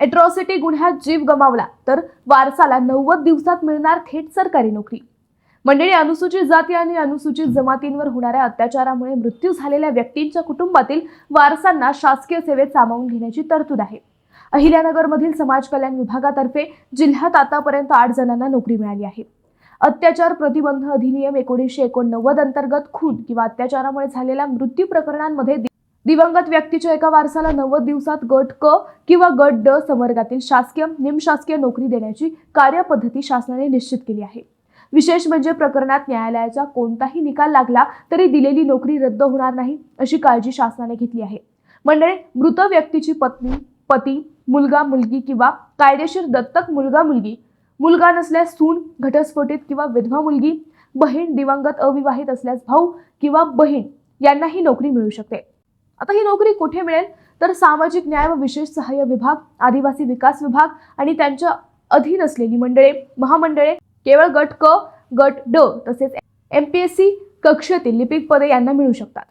Atrocity गुन्ह्यात जीव गमावला तर वारसाला 90 दिवसात मिळणार थेट सरकारी नोकरी। मंडळी, अनुसूचित जाती आणि अनुसूचित जमातींवर होणाऱ्या अत्याचारामुळे मृत्यू झालेल्या व्यक्तींच्या कुटुंबातील वारसांना शासकीय सेवेत सामावून घेण्याची तरतूद आहे। अहिल्यानगरमधील समाज कल्याण विभागातर्फे जिल्ह्यात आतापर्यंत 8 जणांना नोकरी मिळाली आहे। अत्याचार प्रतिबंध अधिनियम 1989 अंतर्गत खून किंवा अत्याचारामुळे झालेल्या मृत्यू प्रकरणांमध्ये दिवंगत व्यक्तीच्या एका वारसाला 90 दिवसात गट क किंवा गट ड संवर्गातील शासकीय निमशासकीय नोकरी देण्याची कार्यपद्धती शासनाने निश्चित केली आहे। विशेष म्हणजे प्रकरणात न्यायालयाचा कोणताही निकाल लागला तरी दिलेली नोकरी रद्द होणार नाही अशी काळजी शासनाने घेतली आहे। मंडळी, मृत व्यक्तीची पत्नी, पती, मुलगा मुलगी किंवा कायदेशीर दत्तक मुलगा मुलगी, मुलगा नसल्यास सून, घटस्फोटित किंवा विधवा मुलगी, बहीण, दिवंगत अविवाहित असल्यास भाऊ किंवा बहीण यांना ही नोकरी मिळू शकते। आता ही नोकरी कुठे मिळेल तर सामाजिक न्याय व विशेष सहाय्य विभाग, आदिवासी विकास विभाग आणि त्यांच्या अधीन असलेली मंडळे, महामंडळे, केवळ गट क, गट ड तसेच MPSC कक्षेतील लिपिक पदे यांना मिळू शकतात।